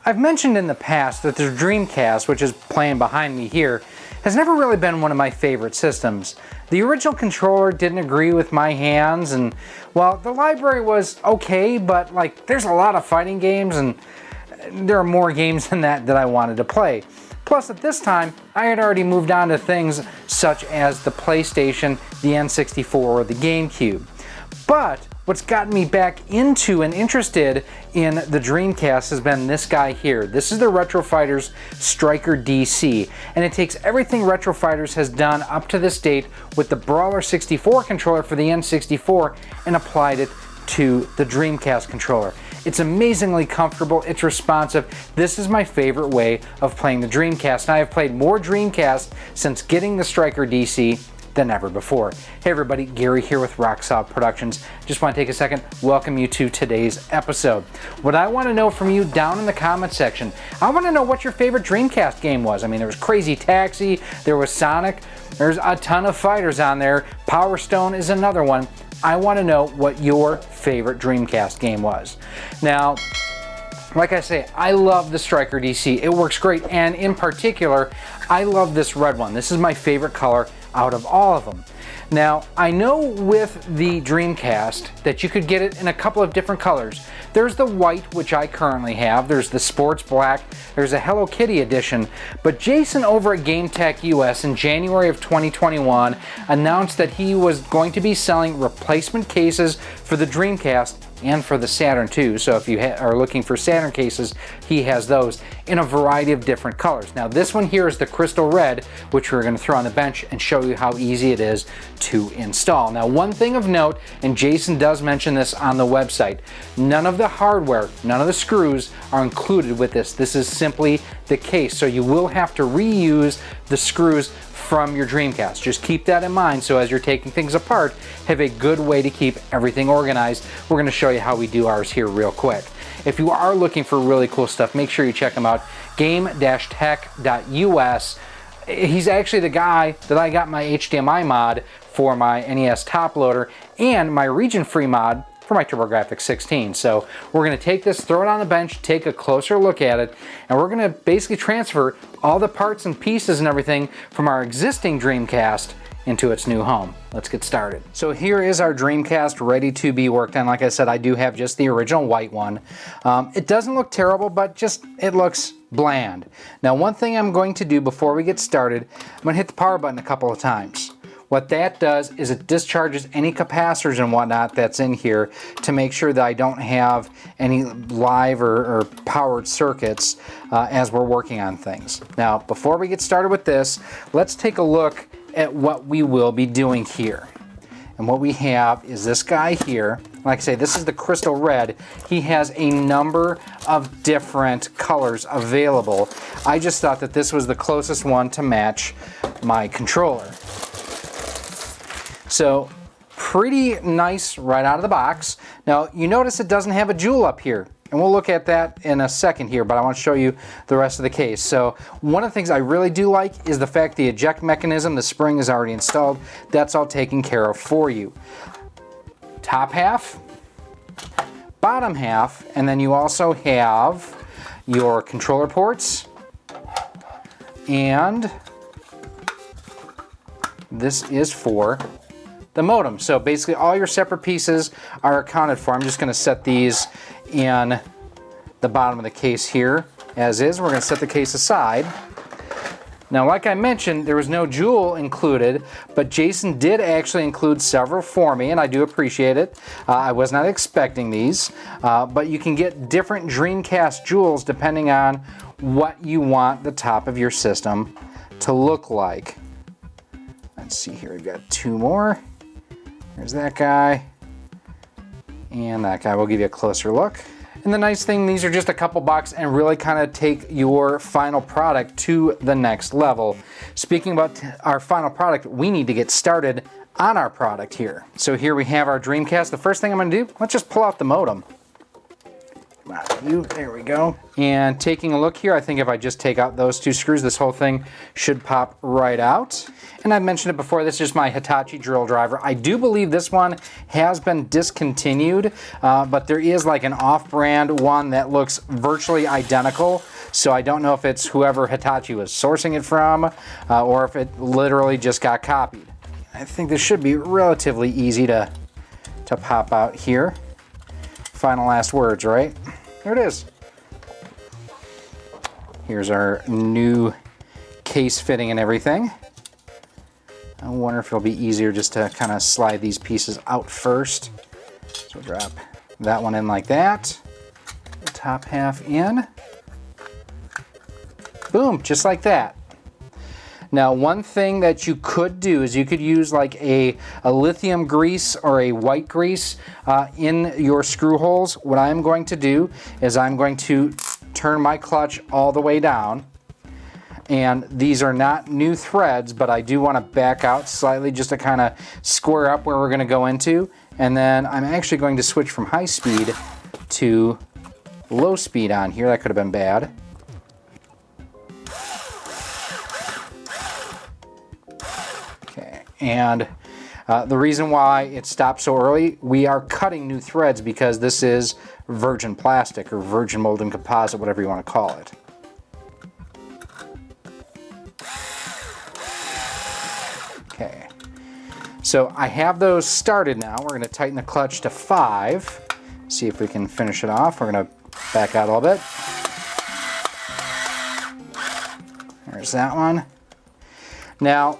I've mentioned in the past that the Dreamcast, which is playing behind me here, has never really been one of my favorite systems. The original controller didn't agree with my hands, and well, the library was okay, but like there's a lot of fighting games and there are more games than that I wanted to play. Plus at this time, I had already moved on to things such as the PlayStation, the N64, or the GameCube. But what's gotten me back into and interested in the Dreamcast has been this guy here. This is the Retro Fighters StrikerDC, and it takes everything Retro Fighters has done up to this date with the Brawler 64 controller for the N64 and applied it to the Dreamcast controller. It's amazingly comfortable, it's responsive. This is my favorite way of playing the Dreamcast, and I have played more Dreamcast since getting the StrikerDC than ever before. Hey everybody, Gary here with Rock Solid Productions. Just want to take a second, welcome you to today's episode. What I want to know from you down in the comment section, I want to know what your favorite Dreamcast game was. I mean, there was Crazy Taxi, there was Sonic, there's a ton of fighters on there. Power Stone is another one. I want to know what your favorite Dreamcast game was. Now, like I say, I love the StrikerDC. It works great, and in particular, I love this red one. This is my favorite color out of all of them. Now, I know with the Dreamcast that you could get it in a couple of different colors. There's the white, which I currently have. There's the sports black. There's a Hello Kitty edition. But Jason over at GameTech US in January of 2021 announced that he was going to be selling replacement cases for the Dreamcast and for the Saturn too. So if you are looking for Saturn cases, he has those in a variety of different colors. Now this one here is the crystal red, which we're going to throw on the bench and show you how easy it is to install. Now one thing of note, and Jason does mention this on the website, none of the hardware, none of the screws are included with this. This is simply the case, so you will have to reuse the screws from your Dreamcast. Just keep that in mind, so as you're taking things apart, have a good way to keep everything organized. We're going to show you how we do ours here real quick. If you are looking for really cool stuff, make sure you check him out, game-tech.us. He's actually the guy that I got my HDMI mod for my NES top loader and my region-free mod for my TurboGrafx 16. So we're going to take this, throw it on the bench, take a closer look at it, and we're going to basically transfer all the parts and pieces and everything from our existing Dreamcast into its new home. Let's get started. So here is our Dreamcast ready to be worked on. Like I said, I do have just the original white one. It doesn't look terrible, but just it looks bland. Now one thing I'm going to do before we get started, I'm going to hit the power button a couple of times. What that does is it discharges any capacitors and whatnot that's in here to make sure that I don't have any live or powered circuits as we're working on things. Now, before we get started with this, let's take a look at what we will be doing here. And what we have is this guy here. Like I say, this is the crystal red. He has a number of different colors available. I just thought that this was the closest one to match my controller. So pretty nice right out of the box. Now you notice it doesn't have a jewel up here, and we'll look at that in a second here, but I want to show you the rest of the case. So one of the things I really do like is the fact the eject mechanism, the spring is already installed. That's all taken care of for you. Top half, bottom half, and then you also have your controller ports, and this is for the modem. So basically all your separate pieces are accounted for. I'm just going to set these in the bottom of the case here as is. We're going to set the case aside. Now like I mentioned, there was no jewel included, but Jason did actually include several for me, and I do appreciate it. I was not expecting these, but you can get different Dreamcast jewels depending on what you want the top of your system to look like. Let's see here, we've got two more. There's that guy, and that guy. We'll give you a closer look. And the nice thing, these are just a couple bucks and really kind of take your final product to the next level. Speaking about our final product, we need to get started on our product here. So here we have our Dreamcast. The first thing I'm going to do, let's just pull out the modem. There we go. And taking a look here, I think if I just take out those 2 screws, this whole thing should pop right out. And I've mentioned it before, this is just my Hitachi drill driver. I do believe this one has been discontinued, but there is like an off-brand one that looks virtually identical. So I don't know if it's whoever Hitachi was sourcing it from, or if it literally just got copied. I think this should be relatively easy to pop out here. Final last words, right? There it is. Here's our new case fitting and everything. I wonder if it'll be easier just to kind of slide these pieces out first. So drop that one in like that. The top half in. Boom, just like that. Now, one thing that you could do is you could use like a lithium grease or a white grease in your screw holes. What I'm going to do is I'm going to turn my clutch all the way down. And these are not new threads, but I do want to back out slightly just to kind of square up where we're going to go into. And then I'm actually going to switch from high speed to low speed on here. That could have been bad. And the reason why it stopped so early, we are cutting new threads because this is virgin plastic or virgin molded composite, whatever you want to call it. Okay, so I have those started now. We're going to tighten the clutch to 5. See if we can finish it off. We're going to back out a little bit. There's that one. Now,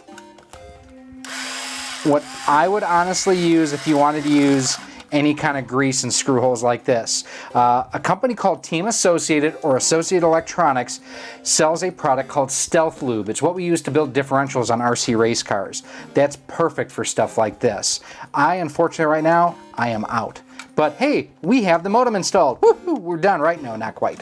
what I would honestly use if you wanted to use any kind of grease and screw holes like this. A company called Team Associated or Associated Electronics sells a product called Stealth Lube. It's what we use to build differentials on RC race cars. That's perfect for stuff like this. Unfortunately right now, I am out. But hey, we have the modem installed. Woohoo, we're done, right? No, not quite.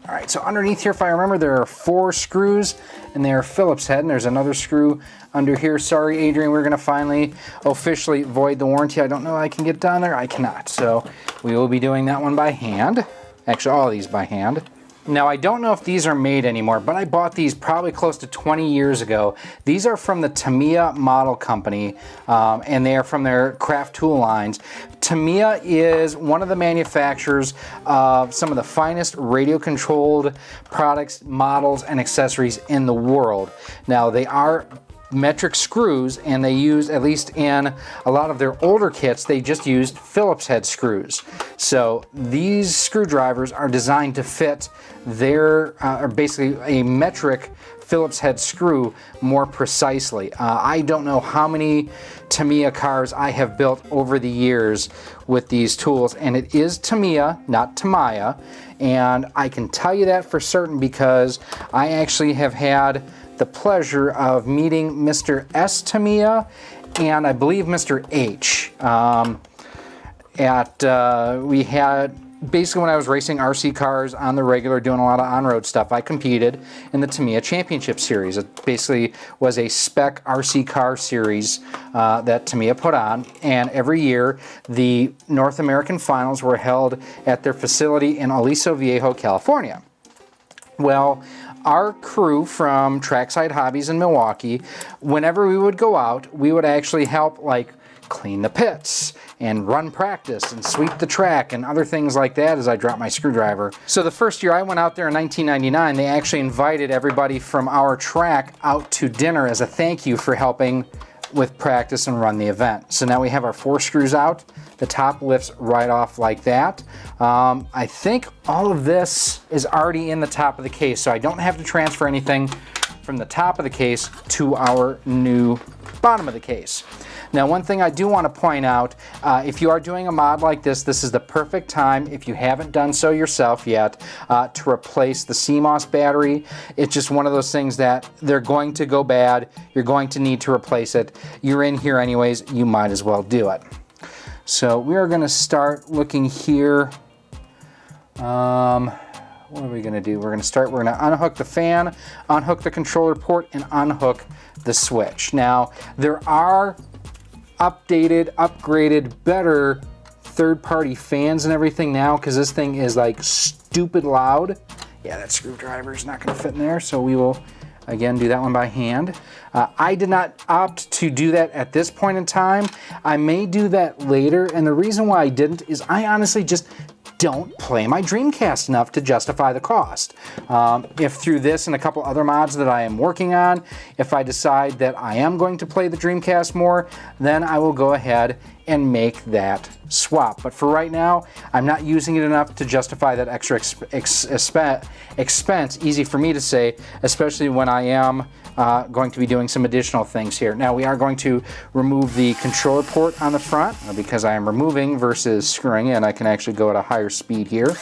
All right, so underneath here, if I remember, there are 4 screws, and they are Phillips head, and there's another screw under here. Sorry, Adrian, we're gonna finally officially void the warranty. I don't know if I can get down there. I cannot, so we will be doing that one by hand. Actually, all of these by hand. Now, I don't know if these are made anymore, but I bought these probably close to 20 years ago. These are from the Tamiya Model Company, and they are from their craft tool lines. Tamiya is one of the manufacturers of some of the finest radio-controlled products, models, and accessories in the world. Now, they are metric screws, and they use, at least in a lot of their older kits, they just used Phillips head screws. So these screwdrivers are designed to fit their, or basically a metric Phillips head screw more precisely. I don't know how many Tamiya cars I have built over the years with these tools, and it is Tamiya, not Tamiya, and I can tell you that for certain because I actually have had the pleasure of meeting Mr. S. Tamiya and I believe Mr. H. We had, basically when I was racing RC cars on the regular, doing a lot of on-road stuff, I competed in the Tamiya Championship Series. It basically was a spec RC car series that Tamiya put on, and every year the North American finals were held at their facility in Aliso Viejo, California. Well, our crew from Trackside Hobbies in Milwaukee, whenever we would go out, we would actually help like clean the pits and run practice and sweep the track and other things like that as I dropped my screwdriver. So the first year I went out there in 1999, they actually invited everybody from our track out to dinner as a thank you for helping with practice and run the event. So now we have our 4 screws out. The top lifts right off like that. I think all of this is already in the top of the case, so I don't have to transfer anything from the top of the case to our new bottom of the case. Now, one thing I do want to point out, if you are doing a mod like this, this is the perfect time, if you haven't done so yourself yet, to replace the CMOS battery. It's just one of those things that they're going to go bad. You're going to need to replace it. You're in here anyways, you might as well do it. So we are going to start looking here. What are we going to do? We're going to unhook the fan, unhook the controller port, and unhook the switch. Now, there are updated, upgraded, better third-party fans and everything now because this thing is like stupid loud. Yeah, that screwdriver is not going to fit in there, so we will again do that one by hand. I did not opt to do that at this point in time. I may do that later, and the reason why I didn't is I honestly just don't play my Dreamcast enough to justify the cost. If through this and a couple other mods that I am working on, if I decide that I am going to play the Dreamcast more, then I will go ahead and make that swap. But for right now, I'm not using it enough to justify that extra expense. Easy for me to say, especially when I am going to be doing some additional things here. Now we are going to remove the controller port on the front because I am removing versus screwing in. I can actually go at a higher speed here.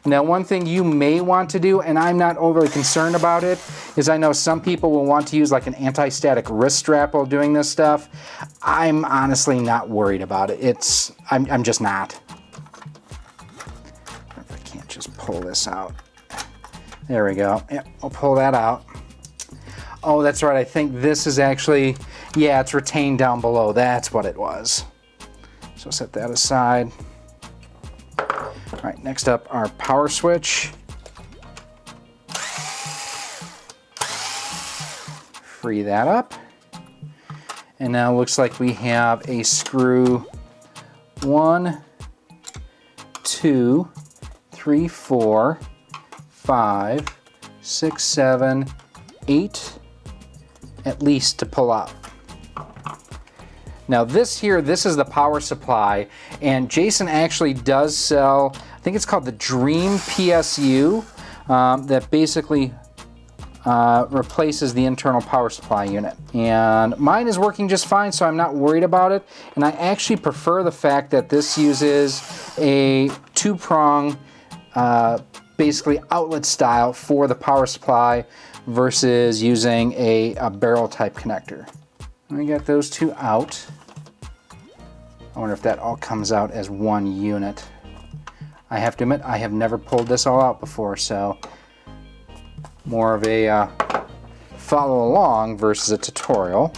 Now one thing you may want to do, and I'm not overly concerned about it, is I know some people will want to use like an anti-static wrist strap while doing this stuff. I'm honestly not worried about it. I'm just not. If I can't just pull this out. There we go. Yep, I'll pull that out. Oh, that's right. I think this is actually, yeah, it's retained down below. That's what it was. So set that aside. All right, next up, our power switch. Free that up. And now it looks like we have a screw 1, 2, 3, 4, 5, 6, 7, 8, at least to pull out. Now this here, this is the power supply, and Jason actually does sell, I think it's called the Dream PSU, that basically replaces the internal power supply unit. And mine is working just fine, so I'm not worried about it. And I actually prefer the fact that this uses a 2-prong, basically outlet style for the power supply versus using a barrel type connector. We got those two out. I wonder if that all comes out as one unit. I have to admit, I have never pulled this all out before, so more of a follow along versus a tutorial.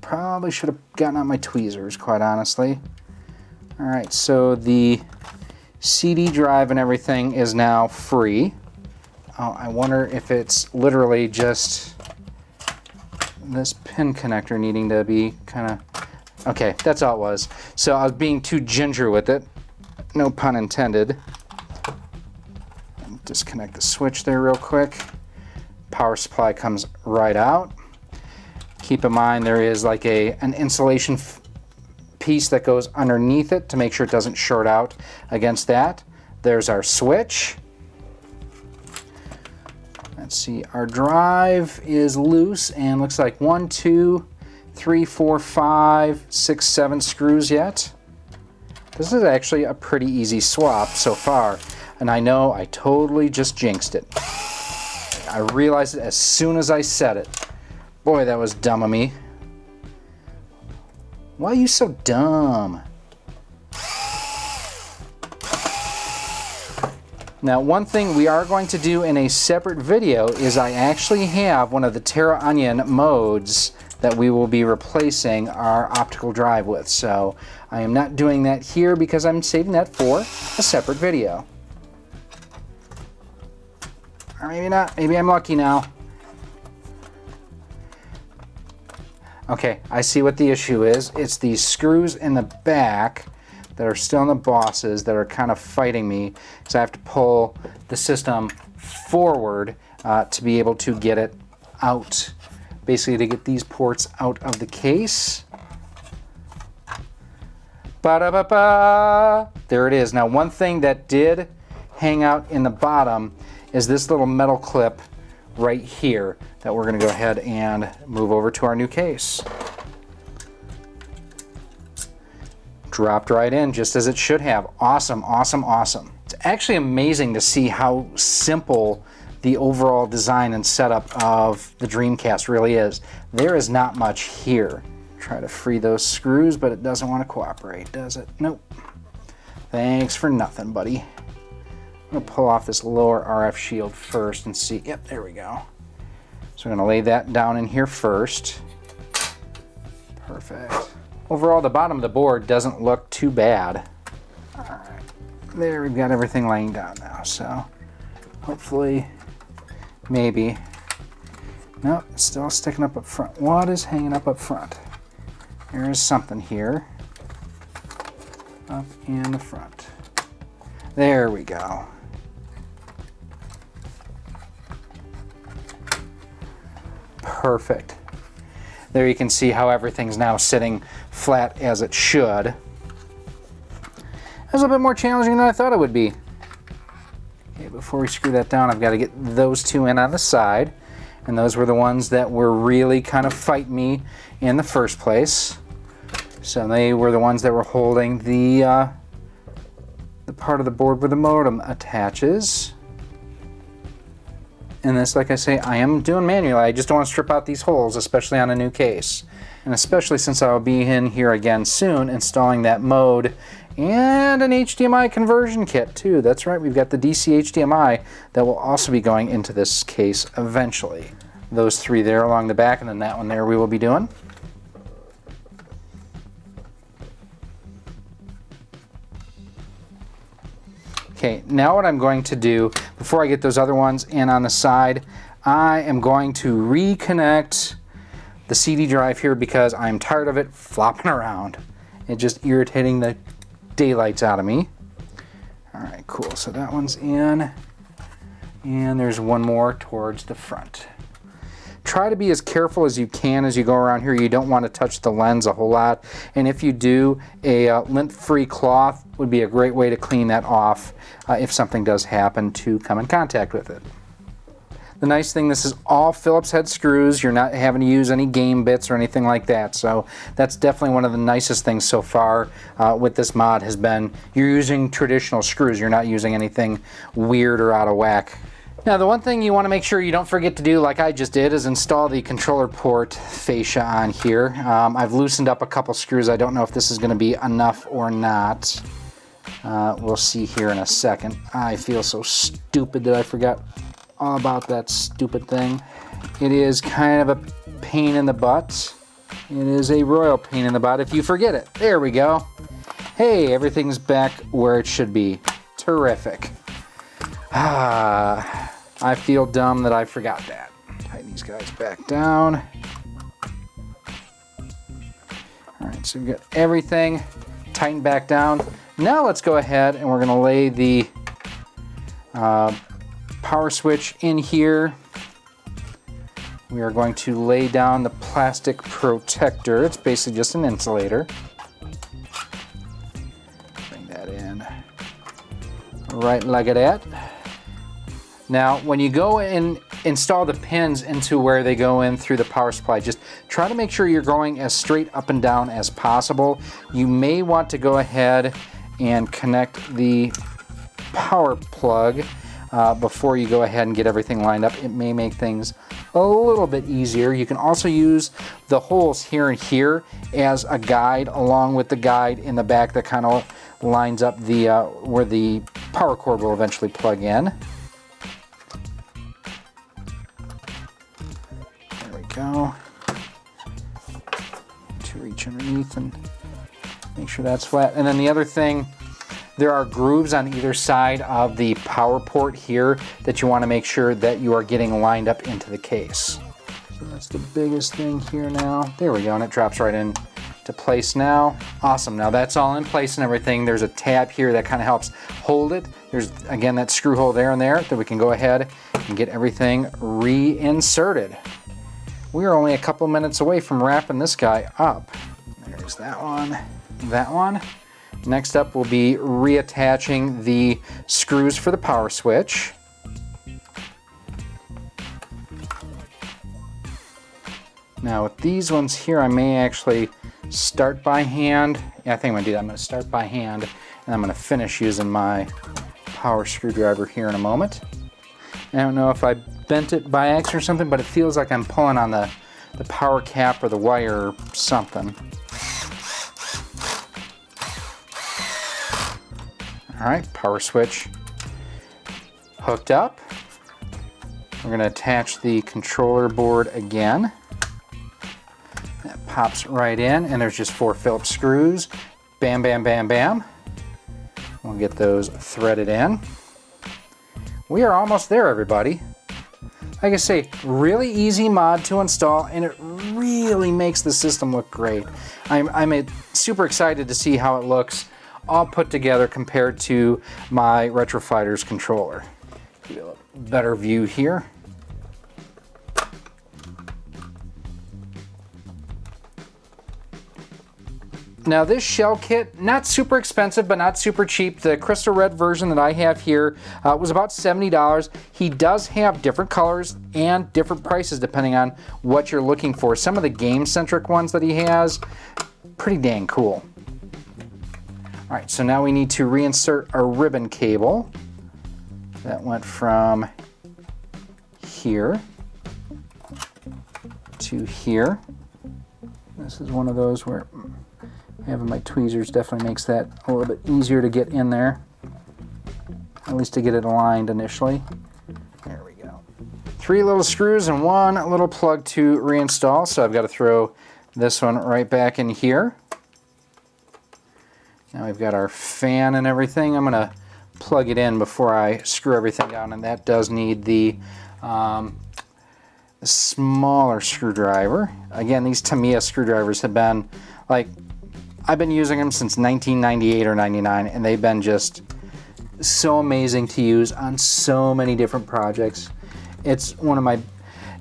Probably should have gotten out my tweezers, quite honestly. All right, so the CD drive and everything is now free. Oh, I wonder if it's literally just this pin connector needing to be kind of... Okay, that's all it was. So I was being too ginger with it. No pun intended. Disconnect the switch there real quick. Power supply comes right out. Keep in mind there is like an insulation piece that goes underneath it to make sure it doesn't short out against that. There's our switch. Let's see, our drive is loose and looks like 1, 2, 3, 4, 5, 6, 7 screws yet. This is actually a pretty easy swap so far, and I know I totally just jinxed it. I realized it as soon as I said it. Boy, that was dumb of me. Why are you so dumb? Now, one thing we are going to do in a separate video is I actually have one of the Terra Onion modes that we will be replacing our optical drive with. So I am not doing that here because I'm saving that for a separate video. Or maybe not. Maybe I'm lucky now. Okay, I see what the issue is. It's these screws in the back that are still in the bosses that are kind of fighting me, because I have to pull the system forward to be able to get it out. Basically to get these ports out of the case. Ba-da-ba-ba! There it is. Now one thing that did hang out in the bottom is this little metal clip right here that we're going to go ahead and move over to our new case. Dropped right in just as it should have. Awesome, awesome, awesome. It's actually amazing to see how simple the overall design and setup of the Dreamcast really is. There is not much here. Try to free those screws, but it doesn't want to cooperate, does it? Nope. Thanks for nothing, buddy. I'm gonna pull off this lower RF shield first and see. Yep, there we go. So we're gonna lay that down in here first. Perfect. Overall, the bottom of the board doesn't look too bad. All right, there, we've got everything laying down now, so hopefully, maybe. Nope, it's still sticking up front. What is hanging up front? There is something here. Up in the front. There we go. Perfect. There you can see how everything's now sitting flat as it should. It was a little bit more challenging than I thought it would be. Okay, before we screw that down, I've got to get those two in on the side. And those were the ones that were really kind of fighting me in the first place. So they were the ones that were holding the part of the board where the modem attaches. And this, like I say, I am doing manually. I just don't want to strip out these holes, especially on a new case. And especially since I'll be in here again soon installing that mode and an HDMI conversion kit too. That's right, we've got the DC HDMI that will also be going into this case eventually. Those three there along the back, and then that one there we will be doing. Okay, now what I'm going to do, before I get those other ones in on the side, I am going to reconnect the CD drive here because I'm tired of it flopping around. It's just irritating the daylights out of me. All right, cool, so that one's in, and there's one more towards the front. Try to be as careful as you can as you go around here. You don't want to touch the lens a whole lot, and if you do, a lint-free cloth would be a great way to clean that off if something does happen to come in contact with it. The nice thing, this is all Phillips head screws. You're not having to use any game bits or anything like that, so that's definitely one of the nicest things so far with this mod has been you're using traditional screws. You're not using anything weird or out of whack. Now, the one thing you want to make sure you don't forget to do, like I just did, is install the controller port fascia on here. I've loosened up a couple screws. I don't know if this is going to be enough or not. We'll see here in a second. I feel so stupid that I forgot all about that stupid thing. It is kind of a pain in the butt. It is a royal pain in the butt if you forget it. There we go. Hey, everything's back where it should be. Terrific. I feel dumb that I forgot that. Tighten these guys back down. All right, so we've got everything tightened back down. Now let's go ahead and we're going to lay the power switch in here. We are going to lay down the plastic protector. It's basically just an insulator. Bring that in right like that. Now, when you go and install the pins into where they go in through the power supply, just try to make sure you're going as straight up and down as possible. You may want to go ahead and connect the power plug before you go ahead and get everything lined up. It may make things a little bit easier. You can also use the holes here and here as a guide, along with the guide in the back that kind of lines up the where the power cord will eventually plug in. There we go. To reach underneath and make sure that's flat. And then the other thing, there are grooves on either side of the power port here that you want to make sure that you are getting lined up into the case. So that's the biggest thing here now. There we go, and it drops right in to place now. Awesome, now that's all in place and everything. There's a tab here that kind of helps hold it. There's, again, that screw hole there and there that we can go ahead and get everything reinserted. We are only a couple minutes away from wrapping this guy up. There's that one, that one. Next up will be reattaching the screws for the power switch. Now with these ones here, I may actually start by hand. Yeah, I think I'm gonna do that. I'm gonna start by hand and I'm gonna finish using my power screwdriver here in a moment. I don't know if I bent it by accident or something, but it feels like I'm pulling on the power cap or the wire or something. All right, power switch hooked up. We're going to attach the controller board again. That pops right in, and there's just 4 Phillips screws. Bam, bam, bam, bam. We'll get those threaded in. We are almost there, everybody. Like I say, really easy mod to install, and it really makes the system look great. I'm super excited to see how it looks all put together compared to my Retro Fighters controller. Get a better view here. Now this shell kit, not super expensive, but not super cheap. The crystal red version that I have here was about $70. He does have different colors and different prices depending on what you're looking for. Some of the game-centric ones that he has, pretty dang cool. All right, so now we need to reinsert our ribbon cable. That went from here to here. This is one of those where having my tweezers definitely makes that a little bit easier to get in there, at least to get it aligned initially. There we go. 3 little screws and 1 little plug to reinstall, so I've got to throw this one right back in here. Now we've got our fan and everything. I'm going to plug it in before I screw everything down, and that does need the smaller screwdriver. Again, these Tamiya screwdrivers have been like, I've been using them since 1998 or 99, and they've been just so amazing to use on so many different projects. It's one of my,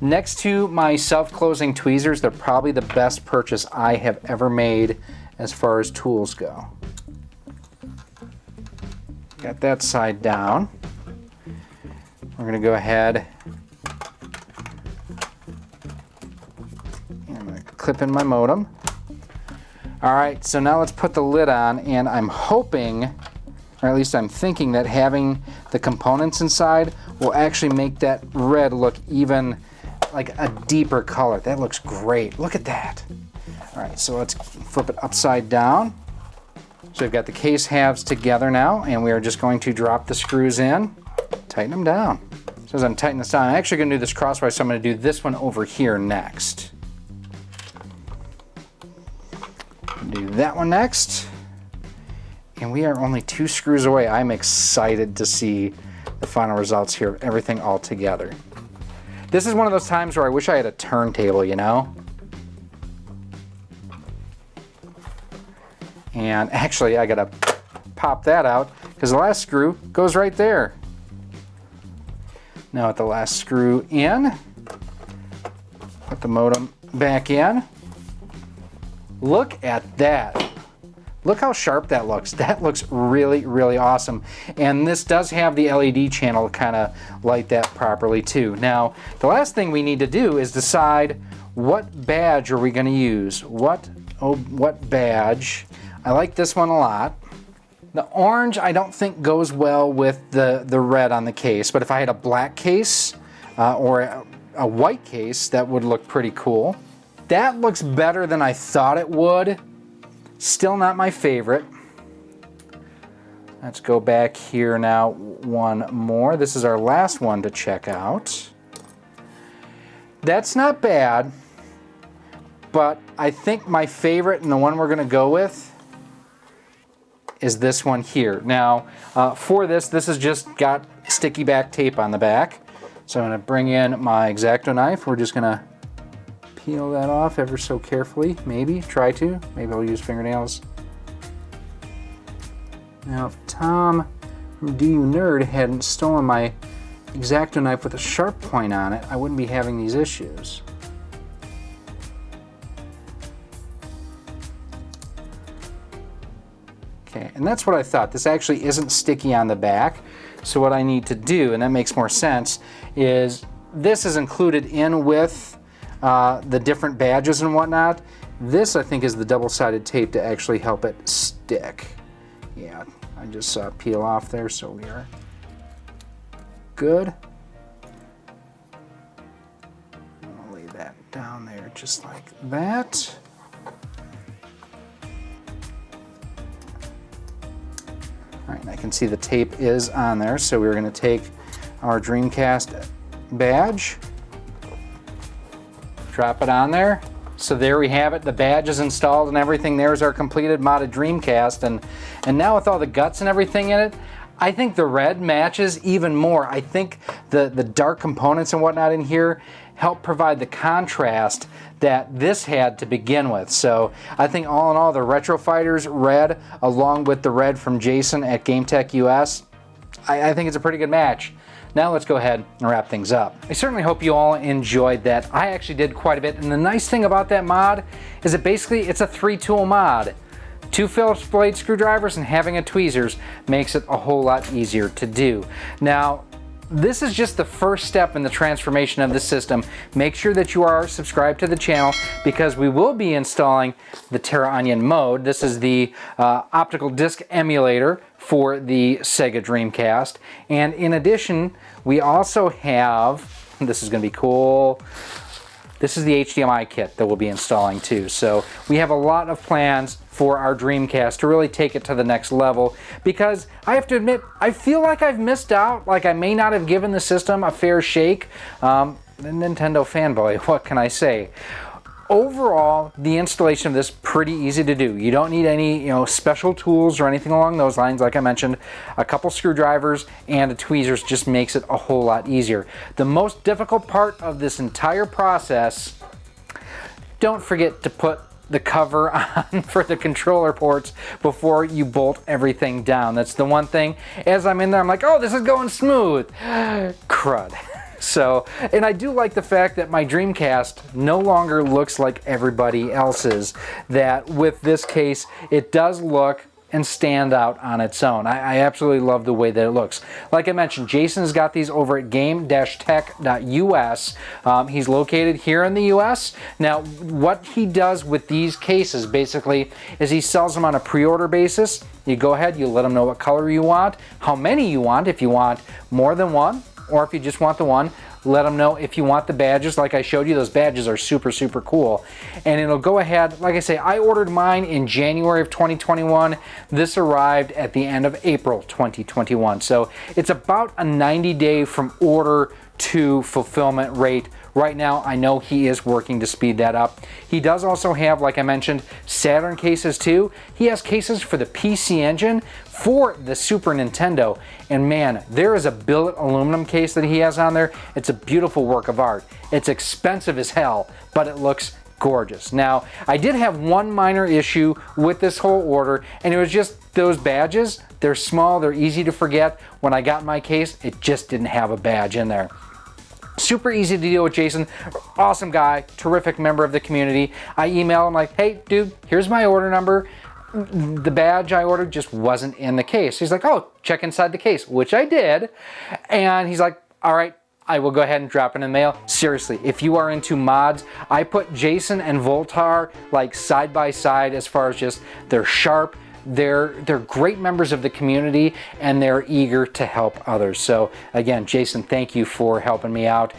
next to my self-closing tweezers, they're probably the best purchase I have ever made as far as tools go. Got that side down. We're going to go ahead and I'm going to clip in my modem. All right, so now let's put the lid on, and I'm hoping, or at least I'm thinking, that having the components inside will actually make that red look even like a deeper color. That looks great. Look at that. All right, so let's flip it upside down. So we've got the case halves together now, and we are just going to drop the screws in, tighten them down. So as I'm tightening this down, I'm actually going to do this crosswise, so I'm going to do this one over here next. Do that one next, and we are only 2 screws away. I'm excited to see the final results here, everything all together. This is one of those times where I wish I had a turntable, you know? And actually, I gotta pop that out because the last screw goes right there. Now with the last screw in, put the modem back in. Look at that. Look how sharp that looks. That looks really, really awesome. And this does have the LED channel to kind of light that properly too. Now, the last thing we need to do is decide what badge are we going to use. What badge? I like this one a lot. The orange I don't think goes well with the red on the case, but if I had a black case or a white case, that would look pretty cool. That looks better than I thought it would. Still not my favorite. Let's go back here now one more. This is our last one to check out. That's not bad, but I think my favorite and the one we're going to go with is this one here. Now, for this has just got sticky back tape on the back. So I'm going to bring in my X-Acto knife. We're just going to peel that off ever so carefully, maybe, try to. Maybe I'll use fingernails. Now, if Tom from Do You Nerd hadn't stolen my X-Acto knife with a sharp point on it, I wouldn't be having these issues. Okay, and that's what I thought. This actually isn't sticky on the back. So what I need to do, and that makes more sense, is this is included in with the different badges and whatnot. This, I think, is the double-sided tape to actually help it stick. Yeah, I just saw it peel off there, so we are good. I'll lay that down there just like that. All right, and I can see the tape is on there, so we're going to take our Dreamcast badge, drop it on there, So there we have it. The badge is installed and everything. There's our completed modded Dreamcast. And now with all the guts and everything in it, I think the red matches even more. I think the dark components and whatnot in here help provide the contrast that this had to begin with. So I think all in all, the Retro Fighters red, along with the red from Jason at GameTech US, I think it's a pretty good match. Now let's go ahead and wrap things up. I certainly hope you all enjoyed that. I actually did quite a bit, and the nice thing about that mod is that basically it's a 3-tool mod. 2 Phillips blade screwdrivers and having a tweezers makes it a whole lot easier to do. Now, this is just the first step in the transformation of the system. Make sure that you are subscribed to the channel because we will be installing the Terra Onion mode. This is the optical disc emulator for the Sega Dreamcast. And in addition, we also have, this is going to be cool, this is the HDMI kit that we'll be installing too. So we have a lot of plans for our Dreamcast to really take it to the next level, because I have to admit, I feel like I've missed out, like I may not have given the system a fair shake. Nintendo fanboy, what can I say? Overall, the installation of this is pretty easy to do. You don't need any, special tools or anything along those lines. Like I mentioned, a couple screwdrivers and a tweezers just makes it a whole lot easier. The most difficult part of this entire process, don't forget to put the cover on for the controller ports before you bolt everything down. That's the one thing. As I'm in there, I'm like, oh, this is going smooth. Crud. So, and I do like the fact that my Dreamcast no longer looks like everybody else's. That with this case, it does look and stand out on its own. I absolutely love the way that it looks. Like I mentioned, Jason's got these over at game-tech.us. He's located here in the US. Now, what he does with these cases basically is he sells them on a pre-order basis. You go ahead, you let him know what color you want, how many you want, if you want more than one, or if you just want the one. Let them know if you want the badges. Like I showed you, those badges are super, super cool. And it'll go ahead, like I say, I ordered mine in January of 2021. This arrived at the end of April 2021. So it's about a 90-day from order to fulfillment rate. Right now, I know he is working to speed that up. He does also have, like I mentioned, Saturn cases too. He has cases for the PC Engine, for the Super Nintendo. And man, there is a billet aluminum case that he has on there. It's a beautiful work of art. It's expensive as hell, but it looks gorgeous. Now, I did have one minor issue with this whole order, and it was just those badges. They're small, they're easy to forget. When I got my case, it just didn't have a badge in there. Super easy to deal with Jason. Awesome guy, terrific member of the community. I email him like, hey dude, here's my order number. The badge I ordered just wasn't in the case. He's like, oh, check inside the case, which I did. And he's like, all right, I will go ahead and drop it in the mail. Seriously, if you are into mods, I put Jason and Voltar like side by side as far as just they're sharp. They're great members of the community, and they're eager to help others. So again, Jason, thank you for helping me out.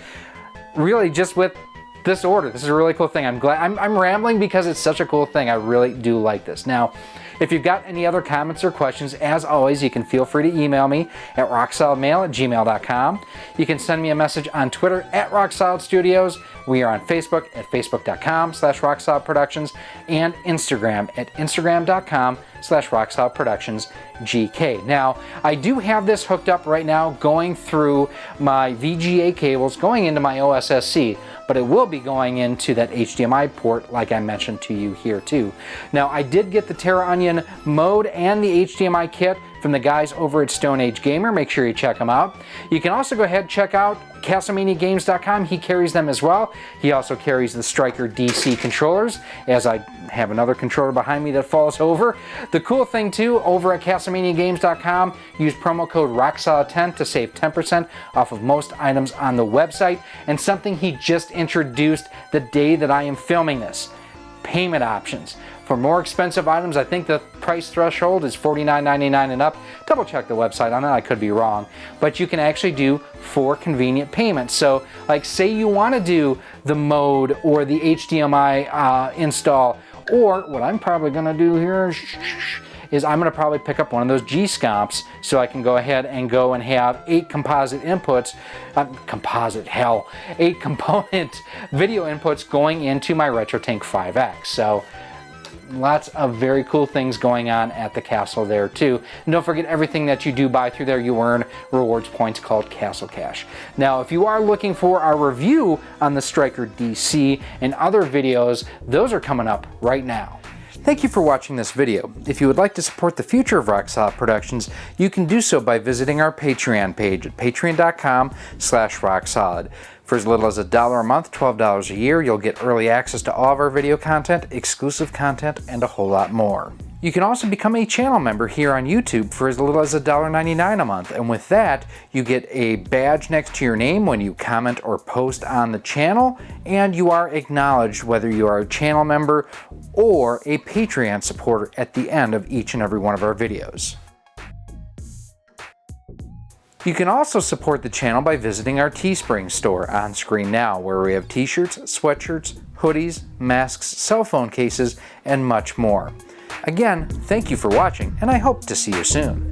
Really, just with this order, this is a really cool thing. I'm glad I'm rambling because it's such a cool thing. I really do like this. Now, if you've got any other comments or questions, as always, you can feel free to email me at rocksolidmail@gmail.com. You can send me a message on Twitter at RockSolidStudios. We are on Facebook at facebook.com/RockSolidProductions and Instagram at instagram.com/RockSolidProductionsGK. Now, I do have this hooked up right now going through my VGA cables going into my OSSC, but it will be going into that HDMI port like I mentioned to you here too. Now, I did get the Terra Onion mode and the HDMI kit from the guys over at Stone Age Gamer. Make sure you check them out. You can also go ahead and check out CastleManiaGames.com. He carries them as well. He also carries the StrikerDC controllers, as I have another controller behind me that falls over. The cool thing too, over at CastleManiaGames.com, use promo code ROCKSOLID10 to save 10% off of most items on the website. And something he just introduced the day that I am filming this, payment options. For more expensive items, I think the price threshold is $49.99 and up. Double check the website on that, I could be wrong. But you can actually do 4 convenient payments. So, like say you want to do the mode or the HDMI install, or what I'm probably going to do here is I'm going to probably pick up one of those G-Scomps so I can go ahead and have 8 composite inputs, 8 component video inputs going into my RetroTink 5X. So lots of very cool things going on at the castle there too. And don't forget, everything that you do buy through there, you earn rewards points called Castle Cash. Now, if you are looking for our review on the StrikerDC and other videos, those are coming up right now. Thank you for watching this video. If you would like to support the future of Rock Solid Productions, you can do so by visiting our Patreon page at patreon.com/rocksolid. For as little as $1 a month, $12 a year, you'll get early access to all of our video content, exclusive content, and a whole lot more. You can also become a channel member here on YouTube for as little as $1.99 a month, and with that, you get a badge next to your name when you comment or post on the channel, and you are acknowledged whether you are a channel member or a Patreon supporter at the end of each and every one of our videos. You can also support the channel by visiting our Teespring store on screen now, where we have t-shirts, sweatshirts, hoodies, masks, cell phone cases, and much more. Again, thank you for watching, and I hope to see you soon.